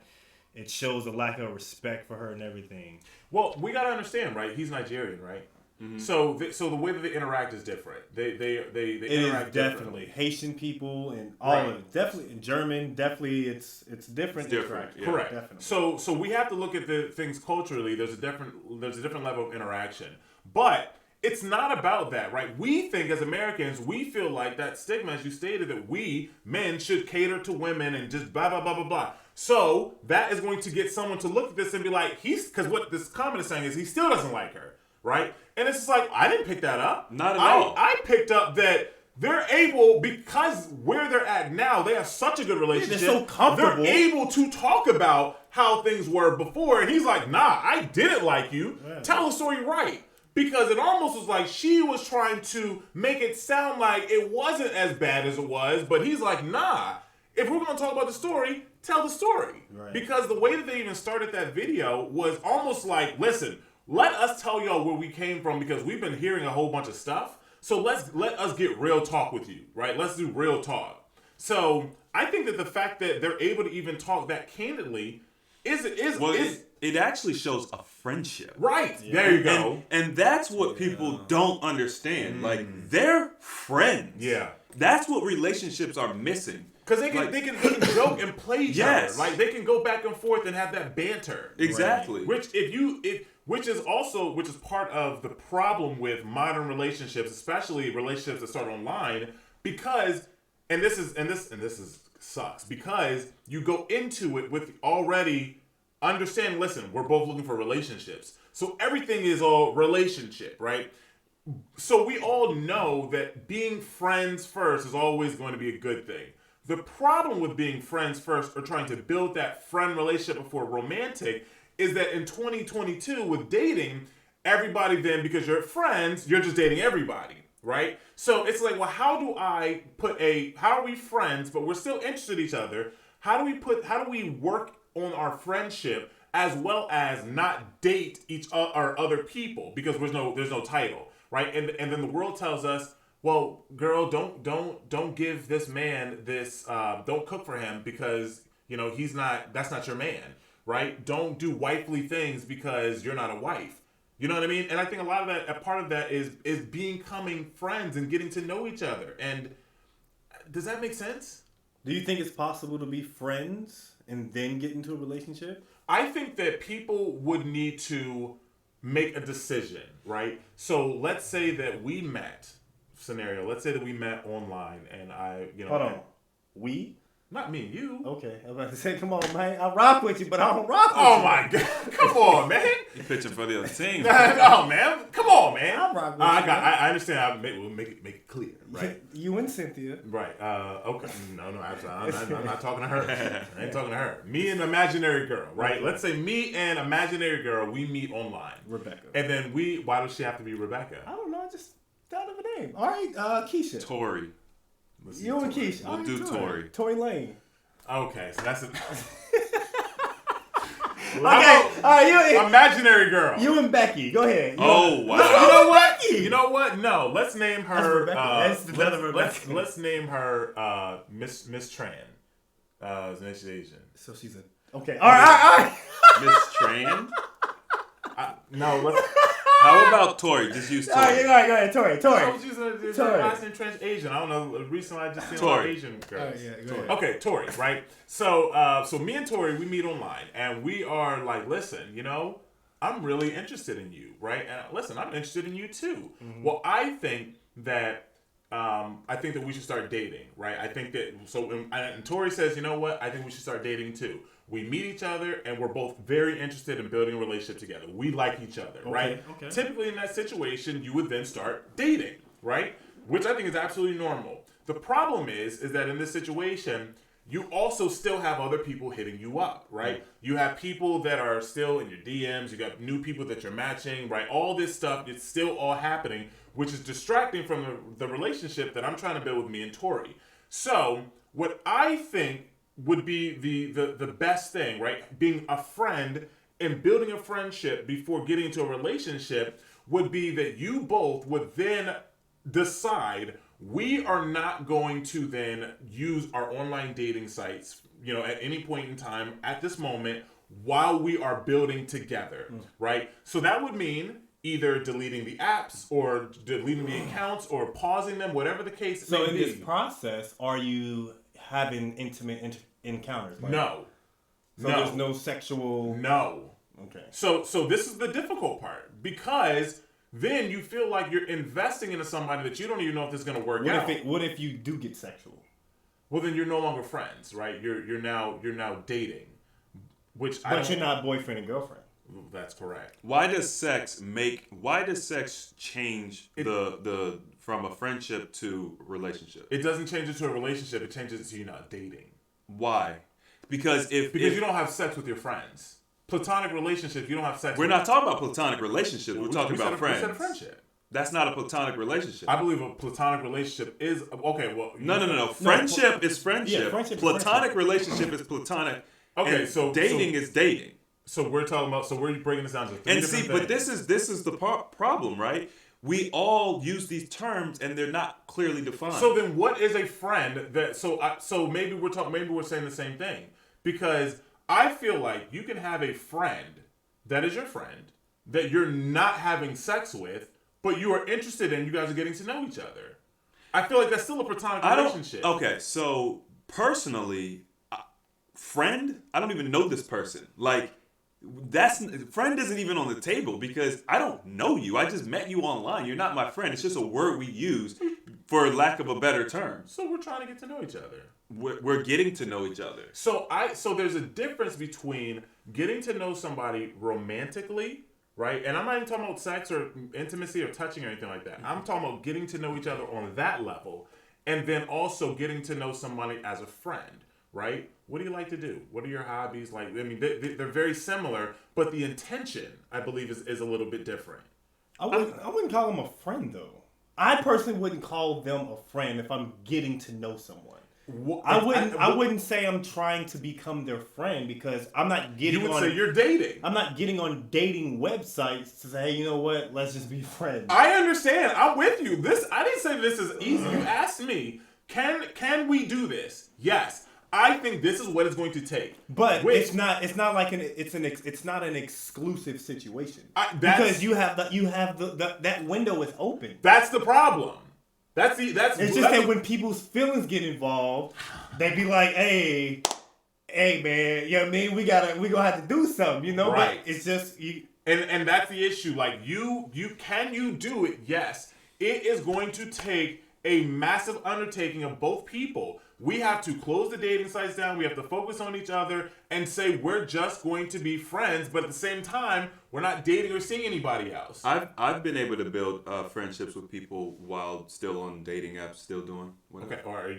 It shows a lack of respect for her and everything. Well, we gotta understand, right? He's Nigerian, right? Mm-hmm. So the way that they interact is different. They It interact is definitely Haitian people and all Right. of it. Definitely in German. Definitely, it's different. It's different, interaction. yeah. Correct. Definitely. So we have to look at the things culturally. There's a different level of interaction, but it's not about that, right? We think as Americans, we feel like that stigma, as you stated, that we men should cater to women and just blah blah blah blah blah. So that is going to get someone to look at this and be like, because what this comment is saying is he still doesn't like her, right? And it's just like, I didn't pick that up. Not at all. I picked up that they're able, because where they're at now, they have such a good relationship. they're so comfortable. They're able to talk about how things were before. And he's like, nah, I didn't like you. Yeah. Tell the story right. Because it almost was like she was trying to make it sound like it wasn't as bad as it was. But he's like, nah, if we're going to talk about the story, tell the story. Right. Because the way that they even started that video was almost like, listen, let us tell y'all where we came from, because we've been hearing a whole bunch of stuff. So let us get real talk with you, right? Let's do real talk. So I think that the fact that they're able to even talk that candidly is It actually shows a friendship. right. Yeah. There you go. And that's what people don't understand. Like, they're friends. Yeah. That's what relationships are missing. Because they can joke and play each Yes. other. Like, they can go back and forth and have that banter. Exactly. Which which is part of the problem with modern relationships, especially relationships that start online, because this sucks, because you go into it with already understand, listen, we're both looking for relationships. So everything is all relationship, right? So we all know that being friends first is always going to be a good thing. The problem with being friends first or trying to build that friend relationship before romantic is that in 2022 with dating, everybody then, because you're friends, you're just dating everybody, right? So it's like, well, how do how are we friends, but we're still interested in each other? How do we work on our friendship as well as not date other people because there's no title, right? And then the world tells us, well, girl, don't give this man this, don't cook for him because, that's not your man, right? Don't do wifely things because you're not a wife. You know what I mean? And I think a part of that is becoming friends and getting to know each other. And does that make sense? Do you think it's possible to be friends and then get into a relationship? I think that people would need to make a decision, right? So let's say that we met. Let's say that we met online and Hold on. We? Not me and you. Okay. I was about to say, come on, man. I rock with you, but I don't rock with you. Oh, my God. Come on, man. You pitching for the other team. Oh, man. Come on, man. I rock with you. I understand. We'll make it clear, right? You and Cynthia. Right. Okay. No, absolutely. I'm not talking to her. I ain't talking to her. Me and imaginary girl, right? Okay. Let's say me and imaginary girl, we meet online. Rebecca. And then why does she have to be Rebecca? I don't know. I just thought of a name. All right, Keisha. Tori. You and Keisha. We'll do Tori. Tory Lane. Okay, so that's it. Okay, all right, you imaginary girl. You and Becky. Go ahead. Oh, wow. You know what? Becky. You know what? No, let's name her. That's another Rebecca. Let's name her Miss Tran. She's Asian. So she's a okay. All right. Miss Tran. No, let's. How about Tori? Just use Tori. All right, go ahead, Tori. I was using her last name Trench Asian. I don't know. Recently, I just seen a lot of Asian girls. Go ahead. Okay, Tori, right? So me and Tori, we meet online, and we are like, listen, I'm really interested in you, right? And listen, I'm interested in you too. Mm-hmm. Well, I think that we should start dating, right? I think that and Tori says, you know what? I think we should start dating too. We meet each other, and we're both very interested in building a relationship together. We like each other, right? Okay. Typically, in that situation, you would then start dating, right? Which I think is absolutely normal. The problem is that in this situation, you also still have other people hitting you up, right? You have people that are still in your DMs. You got new people that you're matching, right? All this stuff, it's still all happening, which is distracting from the relationship that I'm trying to build with me and Tori. So what I think would be the best thing, right? Being a friend and building a friendship before getting into a relationship would be that you both would then decide we are not going to then use our online dating sites, at any point in time at this moment while we are building together, right? So that would mean either deleting the apps or deleting the accounts or pausing them, whatever the case may be. So in this process, are you having intimate encounters? No. So there's no sexual... No. Okay. So this is the difficult part because then you feel like you're investing into somebody that you don't even know if this is going to work out. What if you do get sexual? Well, then you're no longer friends, right? You're now dating, But you're not boyfriend and girlfriend. That's correct. Why does sex change the from a friendship to relationship? It doesn't change it to a relationship. It changes it to you not dating. Why? Because if you don't have sex with your friends. Platonic relationships, you don't have sex. We're not talking about platonic relationships. We're talking about friends. We said a friendship. That's not a platonic relationship. I believe a platonic relationship is okay. Well, no. Friendship is friendship. Yeah, friendship is platonic relationship is platonic. Okay, so dating is dating. So we're talking about. So we're breaking this down to three different things. But this is the problem, right? We all use these terms and they're not clearly defined. So then, what is a friend? So maybe we're talking. Maybe we're saying the same thing because I feel like you can have a friend that is your friend that you're not having sex with, but you are interested in. You guys are getting to know each other. I feel like that's still a platonic relationship. Okay, so personally, friend, I don't even know this person. Like, friend isn't even on the table because I don't know you. I just met you online. You're not my friend. It's just a word we use for lack of a better term. So we're trying to get to know each other. We're getting to know each other. So there's a difference between getting to know somebody romantically right? And I'm not even talking about sex or intimacy or touching or anything like that. I'm talking about getting to know each other on that level, and then also getting to know somebody as a friend, right? What do you like to do? What are your hobbies? Like, I mean, they're very similar, but the intention, I believe, is a little bit different. I wouldn't call them a friend, though. I personally wouldn't call them a friend if I'm getting to know someone. I wouldn't say I'm trying to become their friend because I'm not getting on... You would say you're dating. I'm not getting on dating websites to say, hey, you know what? Let's just be friends. I understand. I'm with you. I didn't say this is easy. You asked me, can we do this? Yes. I think this is what it's going to take. But it's not like it's not an exclusive situation. Because you have that window is open. That's the problem. It's just that when people's feelings get involved, they be like, hey man, you know what I mean? We gonna have to do something, you know? Right. But it's just and that's the issue. Like you do it? Yes. It is going to take a massive undertaking of both people. We have to close the dating sites down. We have to focus on each other and say we're just going to be friends. But at the same time, we're not dating or seeing anybody else. I've been able to build friendships with people while still on dating apps, still doing whatever. Okay. Or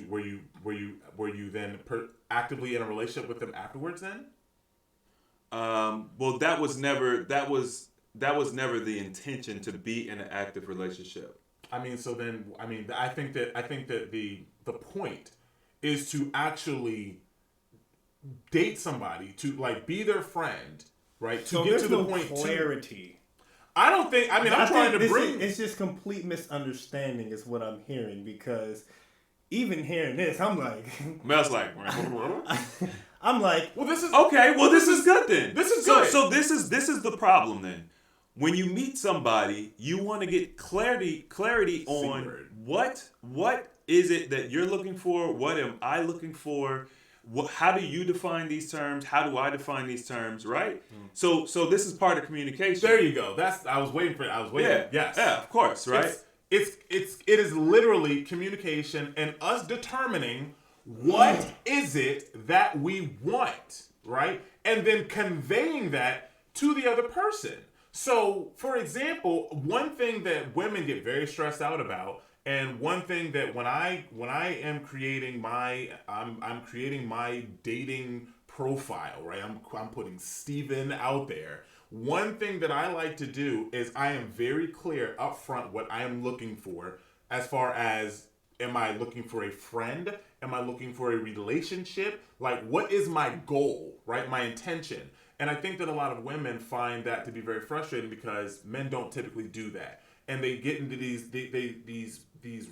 were you then actively in a relationship with them afterwards? Then. Well, that was never the intention to be in an active relationship. I mean, so then, I think that the point is to actually date somebody, to like be their friend, right? To get to the point. Clarity. I don't think. I mean, I'm trying to bring. It's just complete misunderstanding, is what I'm hearing. Because even hearing this, I'm like, Mel's like, I'm like, well, this is okay. Well, this is good then. This is good. So this is the problem then. When you meet somebody, you want to get clarity on what is it that you're looking for? What am I looking for? How do you define these terms? How do I define these terms? Right. So this is part of communication. There you go. I was waiting for it. Yeah. Yes. Yeah. Of course. Right. It is literally communication and us determining what is it that we want, right, and then conveying that to the other person. So, for example, one thing that women get very stressed out about, and one thing that when I am creating I'm creating my dating profile, right? I'm putting Steven out there. One thing that I like to do is I am very clear up front what I am looking for, as far as, am I looking for a friend? Am I looking for a relationship? Like, what is my goal, right? My intention. And I think that a lot of women find that to be very frustrating because men don't typically do that. And they get into these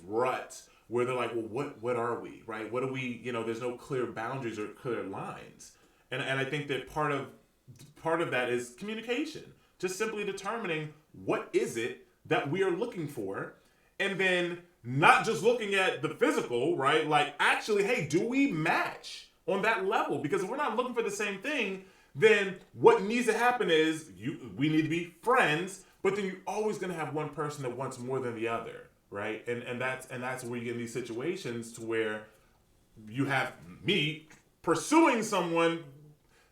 ruts where they're like, well, what are we, right? What are we, there's no clear boundaries or clear lines. And I think that part of that is communication. Just simply determining what is it that we are looking for, and then not just looking at the physical, right? Like, actually, hey, do we match on that level? Because if we're not looking for the same thing, then what needs to happen is we need to be friends, but then you're always going to have one person that wants more than the other, right? And that's where you get in these situations to where you have me pursuing someone,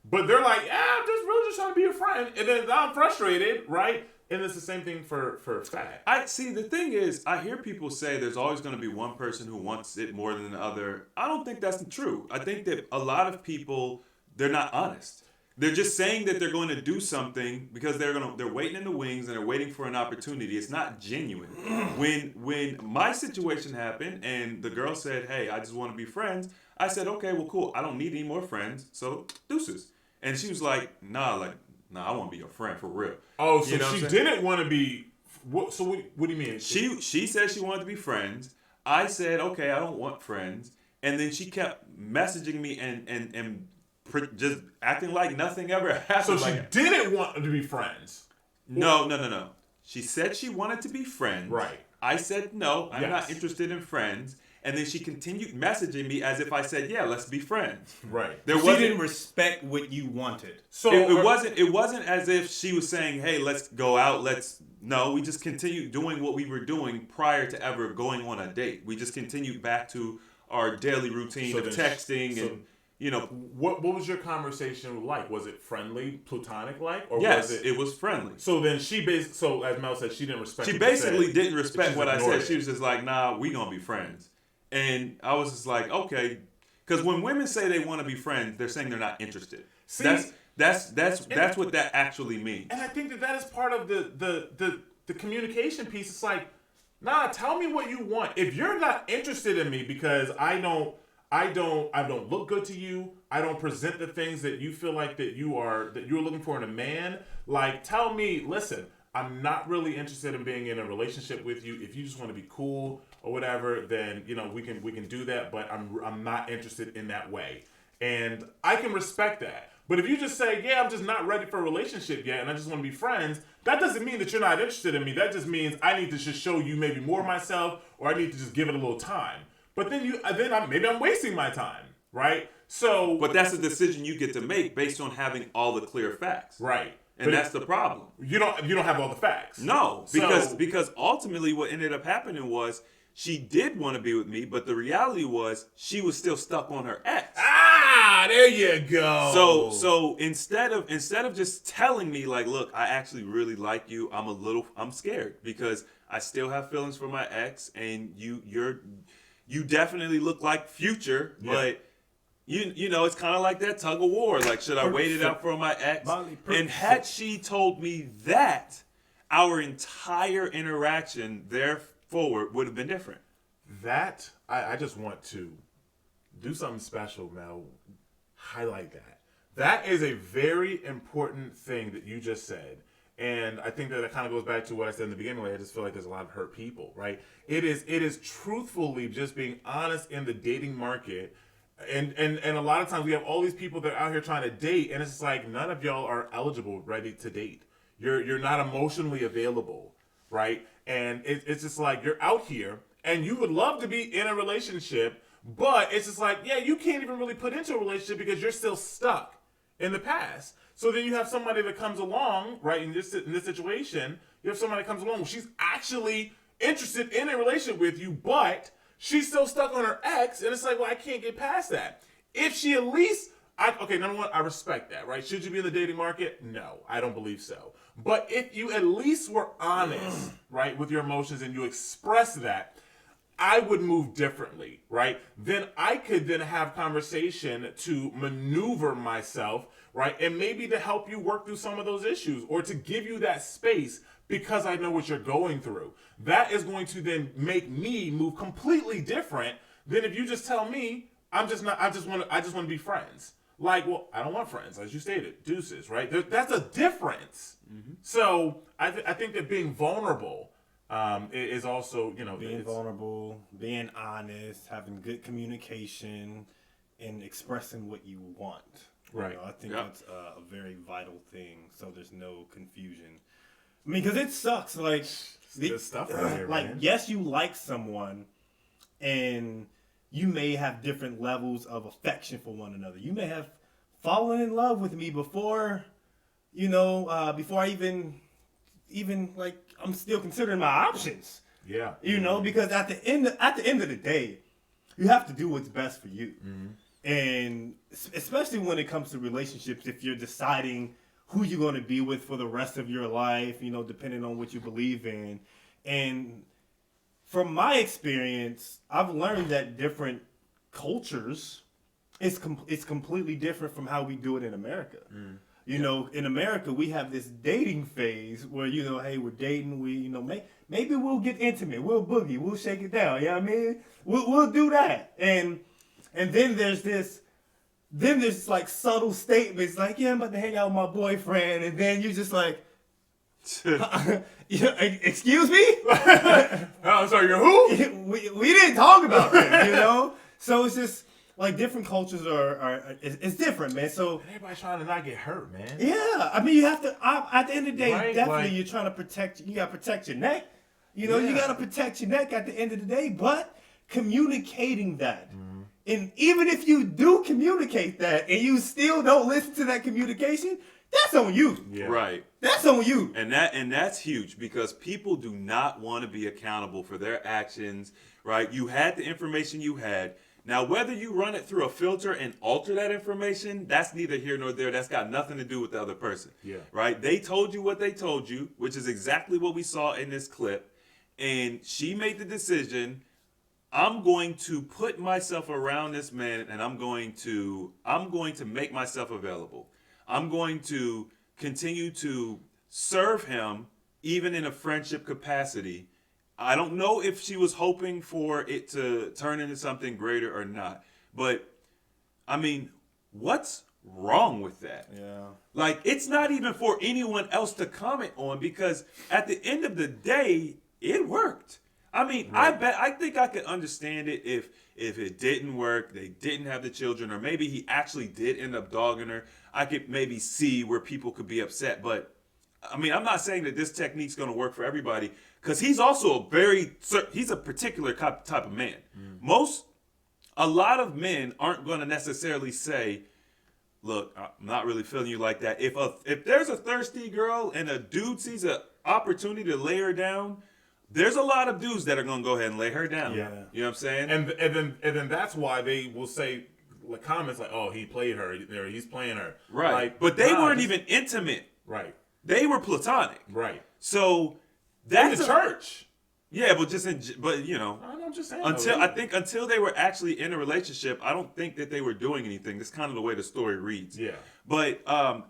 but they're like, I'm just really just trying to be a friend, and then I'm frustrated, right? And it's the same thing for Fat. I see. The thing is, I hear people say there's always going to be one person who wants it more than the other. I don't think that's true. I think that a lot of people, they're not honest. They're just saying that they're going to do something because they're waiting in the wings and they're waiting for an opportunity. It's not genuine. When my situation happened and the girl said, "Hey, I just want to be friends," I said, "Okay, well, cool. I don't need any more friends, so deuces." And she was like, "Nah, I want to be your friend for real." Oh, so she didn't want to be. What do you mean? She said she wanted to be friends. I said, "Okay, I don't want friends." And then she kept messaging me and just acting like nothing ever happened. So she didn't want to be friends. No. She said she wanted to be friends. Right. I said no, I'm not interested in friends. And then she continued messaging me as if I said, "Yeah, let's be friends." Right. She didn't respect what you wanted. So it wasn't as if she was saying, "Hey, let's go out, No, we just continued doing what we were doing prior to ever going on a date. We just continued back to our daily routine of texting you know. What was your conversation like? Was it friendly, platonic like, or Yes, was it was friendly. So then so as Mel said, she didn't respect. She what you basically said. didn't respect She what I ignored said. it. She was just like, "Nah, we gonna be friends." And I was just like, "Okay," because when women say they want to be friends, they're saying they're not interested. See, that's what that actually means. And I think that is part of the communication piece. It's like, nah, tell me what you want. If you're not interested in me because I don't look good to you, I don't present the things that you feel like that you're looking for in a man, like tell me, listen, I'm not really interested in being in a relationship with you. If you just want to be cool or whatever, then we can do that, but I'm not interested in that way. And I can respect that. But if you just say, yeah, I'm just not ready for a relationship yet and I just want to be friends, that doesn't mean that you're not interested in me. That just means I need to just show you maybe more of myself, or I need to just give it a little time. But then maybe I'm wasting my time, right? So, but that's a decision you get to make based on having all the clear facts, right? And that's the problem. You don't have all the facts. No, because ultimately what ended up happening was she did want to be with me, but the reality was she was still stuck on her ex. Ah, there you go. So instead of just telling me like, look, I actually really like you, I'm scared because I still have feelings for my ex, and you definitely look like Future, but you know, it's kind of like that tug of war. Like, should I wait it out for my ex? And had she told me that, our entire interaction therefore would have been different. That, I just want to do something special, Mel. Highlight that. That is a very important thing that you just said. And I think that it kind of goes back to what I said in the beginning, where I just feel like there's a lot of hurt people, right? It is truthfully just being honest in the dating market. And a lot of times we have all these people that are out here trying to date, and it's just like none of y'all are eligible, ready to date. You're not emotionally available, right? And it's just like you're out here, and you would love to be in a relationship, but it's just like, yeah, you can't even really put into a relationship because you're still stuck in the past. So then you have somebody that comes along, right, in this situation, you have somebody that comes along, she's actually interested in a relationship with you, but she's still stuck on her ex, and it's like, well, I can't get past that. If she at least, number one, I respect that, right? Should you be in the dating market? No, I don't believe so. But if you at least were honest, right, with your emotions and you express that, I would move differently, right? Then I could then have conversation to maneuver myself, right? And maybe to help you work through some of those issues, or to give you that space because I know what you're going through. That is going to then make me move completely different than if you just tell me I just want to be friends. Like, well, I don't want friends, as you stated, deuces, right? That's a difference. Mm-hmm. So I think that being vulnerable is also, being vulnerable, being honest, having good communication, and expressing what you want. Right. I think that's a very vital thing, so there's no confusion. I mean, because it sucks. Like, good stuff right here, like, man. yes, you like someone, and you may have different levels of affection for one another. You may have fallen in love with me before, before I even like, I'm still considering my options. Yeah. Because at the end of the day, you have to do what's best for you. Mm-hmm. And especially when it comes to relationships, if you're deciding who you're going to be with for the rest of your life, depending on what you believe in. And from my experience, I've learned that different cultures, it's completely different from how we do it in America. Mm. In America, we have this dating phase where, hey, we're dating, maybe we'll get intimate, we'll boogie, we'll shake it down, you know what I mean? We'll do that. And then there's like subtle statements like, yeah, I'm about to hang out with my boyfriend, and then you're just like, excuse me? Oh, sorry, you're who? we didn't talk about that, So it's just like different cultures it's different, man. So everybody's trying to not get hurt, man. Yeah, I mean, you have to. At the end of the day, right? definitely, you're trying to protect. You gotta protect your neck. You gotta protect your neck at the end of the day. But communicating that, and even if you do communicate that, and you still don't listen to that communication, that's on you. Yeah. Right. That's on you. And that's huge, because people do not want to be accountable for their actions. Right. You had the information you had. Now, whether you run it through a filter and alter that information, that's neither here nor there. That's got nothing to do with the other person. Yeah. Right? They told you what they told you, which is exactly what we saw in this clip. And she made the decision, I'm going to put myself around this man and I'm going to make myself available. I'm going to continue to serve him even in a friendship capacity. I don't know if she was hoping for it to turn into something greater or not. But, I mean, what's wrong with that? Yeah. Like, it's not even for anyone else to comment on because at the end of the day, it worked. I mean, right. I think I could understand it if it didn't work, they didn't have the children, or maybe he actually did end up dogging her. I could maybe see where people could be upset. But, I mean, I'm not saying that this technique's going to work for everybody. Because he's also he's a particular type of man. A lot of men aren't going to necessarily say, look, I'm not really feeling you like that. If there's a thirsty girl and a dude sees an opportunity to lay her down, there's a lot of dudes that are going to go ahead and lay her down. Yeah. You know what I'm saying? And then that's why they will say comments like, oh, he played her, or he's playing her. Right. Like, but they weren't even intimate. Right. They were platonic. Right. So that's in the church. Yeah, but you know, I'm just saying. Until they were actually in a relationship, I don't think that they were doing anything. That's kind of the way the story reads. Yeah. But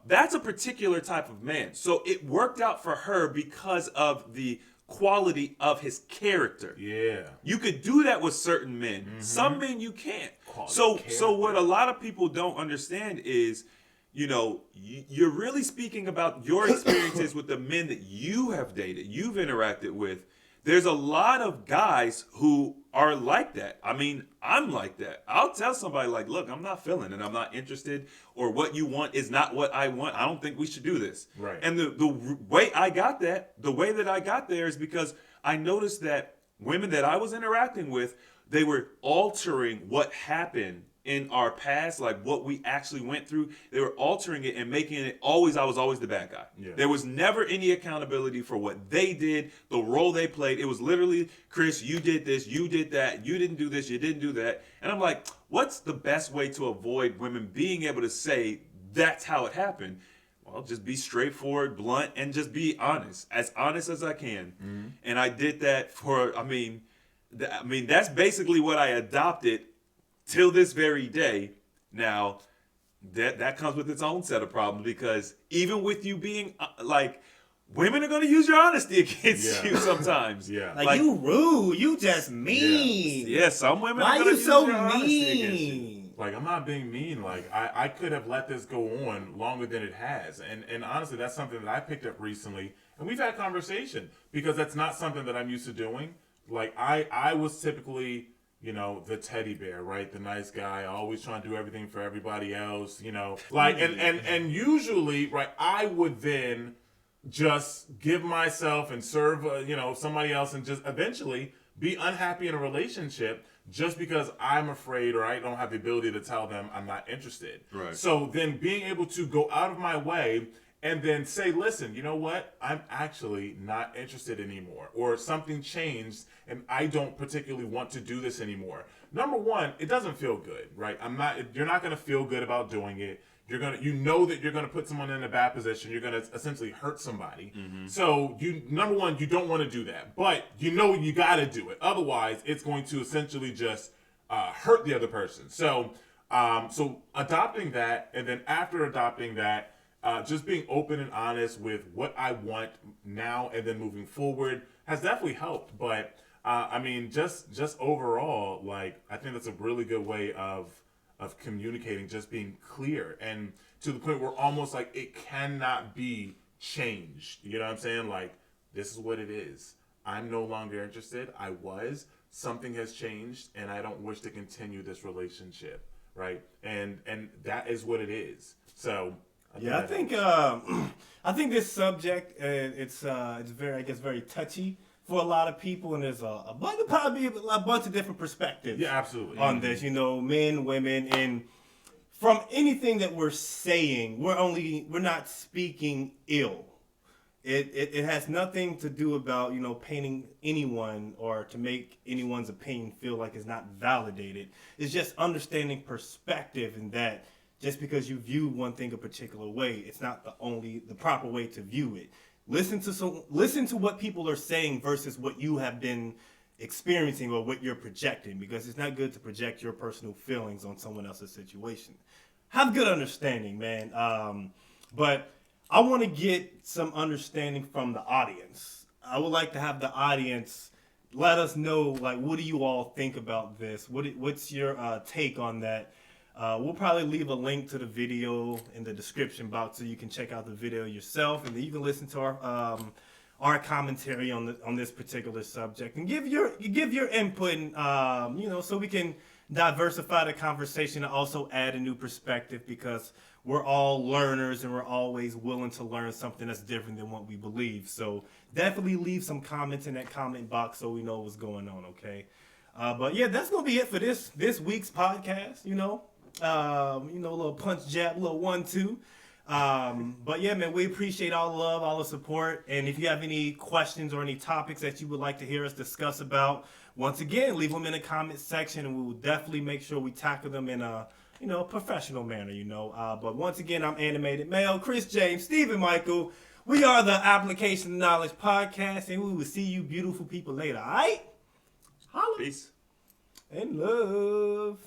that's a particular type of man. So it worked out for her because of the quality of his character. Yeah. You could do that with certain men. Mm-hmm. Some men you can't. So what a lot of people don't understand is, you know, you're really speaking about your experiences with the men that you have dated, you've interacted with. There's a lot of guys who are like that. I mean, I'm like that. I'll tell somebody like, look, I'm not feeling it. I'm not interested, or what you want is not what I want. I don't think we should do this. Right. And the way I got that, the way that I got there is because I noticed that women that I was interacting with, they were altering what happened in our past, like what we actually went through. They were altering it and making it I was always the bad guy. Yeah. There was never any accountability for what they did, the role they played. It was literally, Chris, you did this, you did that, you didn't do this, you didn't do that. And I'm like, what's the best way to avoid women being able to say that's how it happened? Well, just be straightforward, blunt, and just be honest as I can. Mm-hmm. And I did that that's basically what I adopted till this very day. Now, that comes with its own set of problems, because even with you being women are going to use your honesty against you sometimes. Yeah. Like, you rude, you just mean. Yeah, some women Why are going to you use so your honesty against you. mean? Like, I'm not being mean. Like, I could have let this go on longer than it has. And honestly, that's something that I picked up recently. And we've had conversation, because that's not something that I'm used to doing. Like, I was typically, you know, the teddy bear, right? The nice guy, always trying to do everything for everybody else, you know. Like, and usually, right, I would then just give myself and serve, somebody else, and just eventually be unhappy in a relationship just because I'm afraid, or I don't have the ability to tell them I'm not interested. Right. So then being able to go out of my way and then say, listen, you know what? I'm actually not interested anymore. Or something changed and I don't particularly want to do this anymore. Number one, it doesn't feel good, right? You're not going to feel good about doing it. You know that you're going to put someone in a bad position. You're going to essentially hurt somebody. Mm-hmm. So number one, you don't want to do that, but you know you got to do it. Otherwise, it's going to essentially just hurt the other person. So adopting that, and then after adopting that, just being open and honest with what I want now and then moving forward has definitely helped. But just overall, like, I think that's a really good way of communicating, just being clear, and to the point where almost like it cannot be changed. You know what I'm saying? Like, this is what it is. I'm no longer interested. I was. Something has changed, and I don't wish to continue this relationship. Right? And that is what it is. So. I think this subject it's very touchy for a lot of people, and there's probably a bunch of different perspectives. Yeah, absolutely. On this, men, women, and from anything that we're saying, we're not speaking ill. It has nothing to do about, you know, painting anyone or to make anyone's opinion feel like it's not validated. It's just understanding perspective, and that just because you view one thing a particular way, it's not the proper way to view it. Listen to what people are saying versus what you have been experiencing or what you're projecting, because it's not good to project your personal feelings on someone else's situation. Have good understanding, man. But I want to get some understanding from the audience. I would like to have the audience let us know, like, what do you all think about this? What's your take on that? We'll probably leave a link to the video in the description box so you can check out the video yourself, and then you can listen to our commentary on this particular subject and give your input, and you know, so we can diversify the conversation and also add a new perspective, because we're all learners and we're always willing to learn something that's different than what we believe. So definitely leave some comments in that comment box so we know what's going on, okay? But yeah, that's gonna be it for this week's podcast. You know, a little punch jab, a little 1-2. But yeah, man, we appreciate all the love, all the support. And if you have any questions or any topics that you would like to hear us discuss about, once again, leave them in the comment section, and we will definitely make sure we tackle them in a professional manner, But once again, I'm Animated Male, Chris James, Stephen Michael. We are the Application Knowledge Podcast, and we will see you beautiful people later, all right? Holla. Peace. And love.